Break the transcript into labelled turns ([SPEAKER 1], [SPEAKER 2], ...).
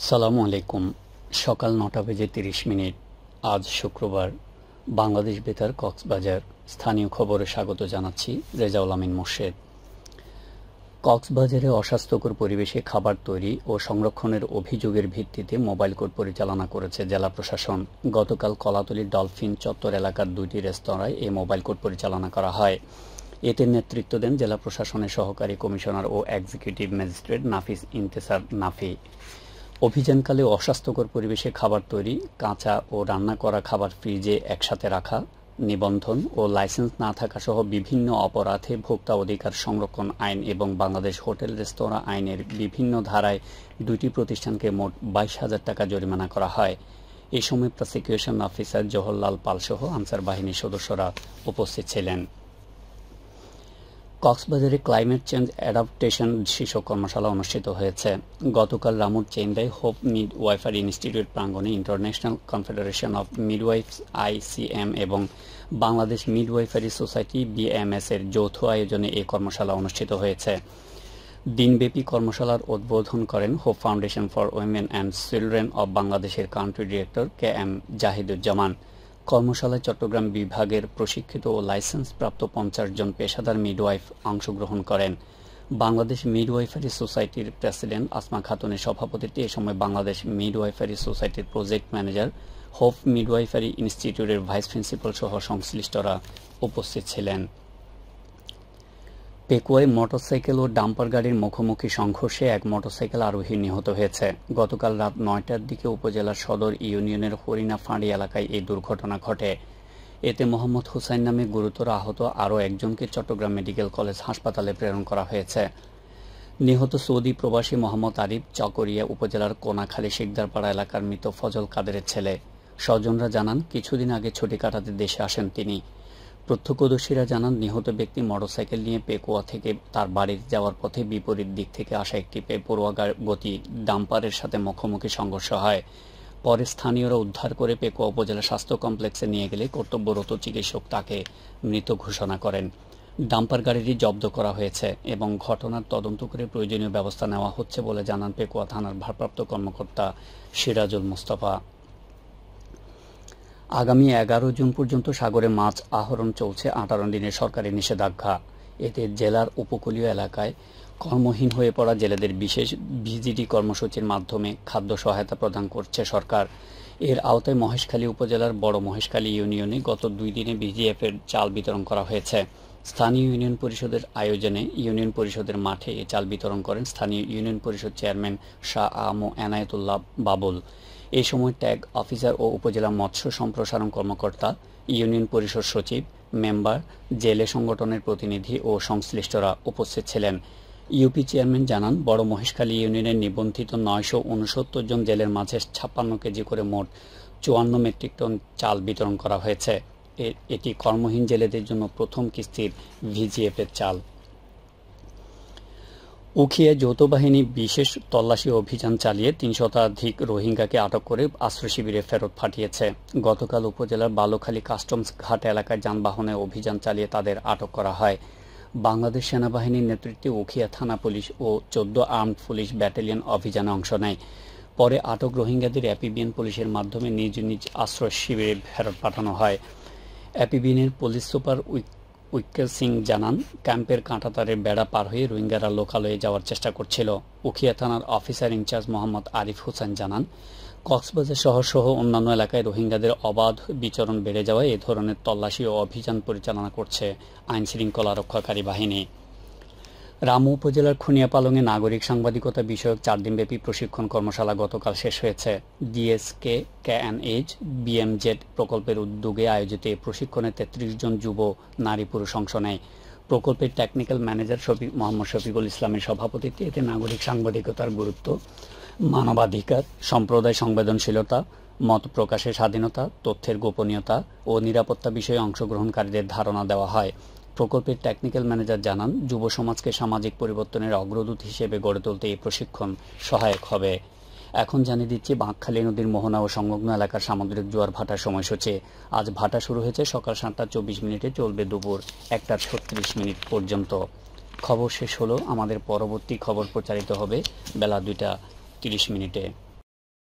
[SPEAKER 1] আসসালামু আলাইকুম। সকাল ৯টা বেজে ৩০ মিনিট। আজ শুক্রবার। বাংলাদেশ বেতার কক্সবাজার স্থানীয় খবরে স্বাগত জানাচ্ছি রেজাউল আমিন মোর্শেদ। কক্সবাজারে অস্বাস্থ্যকর পরিবেশে খাবার তৈরি ও সংরক্ষণের অভিযোগের ভিত্তিতে মোবাইল কোর্ট পরিচালনা করেছে জেলা প্রশাসন। গতকাল কলাতলী ডলফিন চত্বর এলাকার ২টি রেস্তোরাঁয় এই মোবাইল কোর্ট পরিচালনা করা হয়। এতে নেতৃত্ব দেন জেলা প্রশাসনের সহকারী কমিশনার ও এক্সিকিউটিভ ম্যাজিস্ট্রেট নাফিস ইন্তেসার নাফি। অভিযানকালে অস্বাস্থ্যকর পরিবেশে খাবার তৈরি, কাঁচা ও রান্না করা খাবার ফ্রিজে একসাথে রাখা, নিবন্ধন ও লাইসেন্স না থাকা সহ বিভিন্ন অপরাধে ভোক্তা অধিকার সংরক্ষণ আইন এবং বাংলাদেশ হোটেল রেস্তোরাঁ আইনের বিভিন্ন ধারায় ২টি প্রতিষ্ঠানকে মোট ২২,০০০ টাকা জরিমানা করা হয়। এ সময় প্রসিকিউশন অফিসার জওহরলাল পালসহ আনসার বাহিনীর সদস্যরা উপস্থিত ছিলেন। কক্সবাজারে ক্লাইমেট চেঞ্জ অ্যাডাপ্টেশন শীর্ষক কর্মশালা অনুষ্ঠিত হয়েছে। গতকাল রামুর চেন্দাই হোপ মিডওয়াইফারি ইনস্টিটিউট প্রাঙ্গণে ইন্টারন্যাশনাল কনফেডারেশন অব মিডওয়াইফস ICM এবং বাংলাদেশ মিডওয়াইফারি সোসাইটি BMS এর যৌথ আয়োজনে এই কর্মশালা অনুষ্ঠিত হয়েছে। দিনব্যাপী কর্মশালার উদ্বোধন করেন hope foundation for women and children of বাংলাদেশের কান্ট্রি ডিরেক্টর KM জাহিদুজ্জামান। কর্মশালায় চট্টগ্রাম বিভাগের প্রশিক্ষিত ও লাইসেন্সপ্রাপ্ত ৫০ জন পেশাদার মিডওয়াইফ অংশগ্রহণ করেন। বাংলাদেশ মিডওয়াইফারি সোসাইটির প্রেসিডেন্ট আসমা খাতুনের সভাপতিত্বে এ সময় বাংলাদেশ মিডওয়াইফারি সোসাইটির প্রজেক্ট ম্যানেজার, হোপ মিডওয়াইফারি ইনস্টিটিউটের ভাইস প্রিন্সিপাল সহ সংশ্লিষ্টরা উপস্থিত ছিলেন। পেকুয়ায় মোটরসাইকেল ও ডাম্পার গাড়ির মুখোমুখি সংঘর্ষে এক মোটরসাইকেল আরোহী নিহত হয়েছে। গতকাল রাত ৯টার দিকে উপজেলার সদর ইউনিয়নের হরিণাফাঁড়ি এলাকায় এই দুর্ঘটনা ঘটে। এতে মোহাম্মদ হুসাইন নামে গুরুতর আহত আরও একজনকে চট্টগ্রাম মেডিকেল কলেজ হাসপাতালে প্রেরণ করা হয়েছে। নিহত সৌদি প্রবাসী মোহাম্মদ আরিফ চকরিয়া উপজেলার কোনাখালী শিকদারপাড়া এলাকার মৃত ফজল কাদেরের ছেলে। স্বজনরা জানান, কিছুদিন আগে ছুটি কাটাতে দেশে আসেন তিনি। প্রত্যক্ষদর্শীরা জানান, নিহত ব্যক্তি মোটরসাইকেল নিয়ে পেকুয়া থেকে তার বাড়ি যাওয়ার পথে বিপরীত দিক থেকে আসা একটি বেপরোয়া গতি ডাম্পারের সাথে মুখোমুখি সংঘর্ষ হয়। পরে স্থানীয়রা উদ্ধার করে পেকুয়া উপজেলা স্বাস্থ্য কমপ্লেক্সে নিয়ে গেলে কর্তব্যরত চিকিৎসক তাকে মৃত ঘোষণা করেন। ডাম্পার গাড়িটি জব্দ করা হয়েছে এবং ঘটনার তদন্ত করে প্রয়োজনীয় ব্যবস্থা নেওয়া হচ্ছে বলে জানান পেকুয়া থানার ভারপ্রাপ্ত কর্মকর্তা সিরাজুল মুস্তাফা। আগামী ১১ জুন পর্যন্ত সাগরে মাছ আহরণ চলছে ১৮ দিনের সরকারি নিষেধাজ্ঞা। এতে জেলার উপকূলীয় এলাকায় কর্মহীন হয়ে পড়া জেলেদের বিশেষ VGD কর্মসূচির মাধ্যমে খাদ্য সহায়তা প্রদান করছে সরকার। এর আওতায় মহেশখালী উপজেলার বড় মহেশখালী ইউনিয়নে গত ২ দিনে BGF-এর চাল বিতরণ করা হয়েছে। স্থানীয় ইউনিয়ন পরিষদের আয়োজনে ইউনিয়ন পরিষদের মাঠে এ চাল বিতরণ করেন স্থানীয় ইউনিয়ন পরিষদ চেয়ারম্যান শাহ আম এনায়েতুল্লাহ বাবুল। এ সময় ট্যাগ অফিসার ও উপজেলা মৎস্য সম্প্রসারণ কর্মকর্তা, ইউনিয়ন পরিষদ সচিব, মেম্বার, জেলে সংগঠনের প্রতিনিধি ও সংশ্লিষ্টরা উপস্থিত ছিলেন। ইউপি চেয়ারম্যান জানান, বড় মহেশখালী ইউনিয়নের নিবন্ধিত ৯৬৯ জন জেলের মাঝে ৫৬ কেজি করে মোট ৫৪ মেট্রিক টন চাল বিতরণ করা হয়েছে। এটি কর্মহীন জেলেদের জন্য প্রথম কিস্তির VGF-এর চাল। উখিয়ায় যৌথ বাহিনী বিশেষ তল্লাশি অভিযান চালিয়ে ৩০০ শতাধিক রোহিঙ্গাকে আটক করে আশ্রয় শিবিরে ফেরত পাঠিয়েছে। গতকাল উপজেলার বালুখালী কাস্টমস ঘাট এলাকায় যানবাহনে অভিযান চালিয়ে তাদের আটক করা হয়। বাংলাদেশ সেনাবাহিনীর নেতৃত্বে উখিয়া থানা পুলিশ ও ১৪ আর্মড পুলিশ ব্যাটালিয়ন অভিযানে অংশ নেয়। পরে আটক রোহিঙ্গাদের অ্যাপিবিএন পুলিশের মাধ্যমে নিজ নিজ আশ্রয় শিবিরে ফেরত পাঠানো হয়। অ্যাপিবিএনের পুলিশ সুপার উইকেল সিং জানান, ক্যাম্পের কাঁটাতারের বেড়া পার হয়ে রোহিঙ্গারা লোকালয়ে যাওয়ার চেষ্টা করছিল। উখিয়া থানার অফিসার ইনচার্জ মোহাম্মদ আরিফ হোসেন জানান, কক্সবাজার শহর সহ অন্যান্য এলাকায় রোহিঙ্গাদের অবাধ বিচরণ বেড়ে যাওয়ায় এ ধরনের তল্লাশি ও অভিযান পরিচালনা করছে আইন শৃঙ্খলা রক্ষাকারী বাহিনী। রামু উপজেলার খুনিয়াপালংয়ে নাগরিক সাংবাদিকতা বিষয়ক ৪ দিনব্যাপী প্রশিক্ষণ কর্মশালা গতকাল শেষ হয়েছে। DSK KNH BMZ প্রকল্পের উদ্যোগে আয়োজিত এই প্রশিক্ষণে ৩৩ জন যুব নারী পুরুষ অংশ নেয়। প্রকল্পের টেকনিক্যাল ম্যানেজার মোহাম্মদ শফিকুল ইসলামের সভাপতিত্বে এতে নাগরিক সাংবাদিকতার গুরুত্ব, মানবাধিকার, সম্প্রদায় সংবেদনশীলতা, মত প্রকাশের স্বাধীনতা, তথ্যের গোপনীয়তা ও নিরাপত্তা বিষয়ে অংশগ্রহণকারীদের ধারণা দেওয়া হয়। প্রকল্পের টেকনিক্যাল ম্যানেজার জানান, যুব সমাজকে সামাজিক পরিবর্তনের অগ্রদূত হিসেবে গড়ে তুলতে এই প্রশিক্ষণ সহায়ক হবে। এখন জানিয়ে দিচ্ছি বাঁকখালী নদীর মোহনা ও সংলগ্ন এলাকার সামুদ্রিক জোয়ার ভাটার সময়সূচি। আজ ভাটা শুরু হয়েছে সকাল ৭টা ২৪ মিনিটে, চলবে দুপুর ১টা ৩৬ মিনিট পর্যন্ত। খবর শেষ হলো। আমাদের পরবর্তী খবর প্রচারিত হবে বেলা ২টা ৩০ মিনিটে।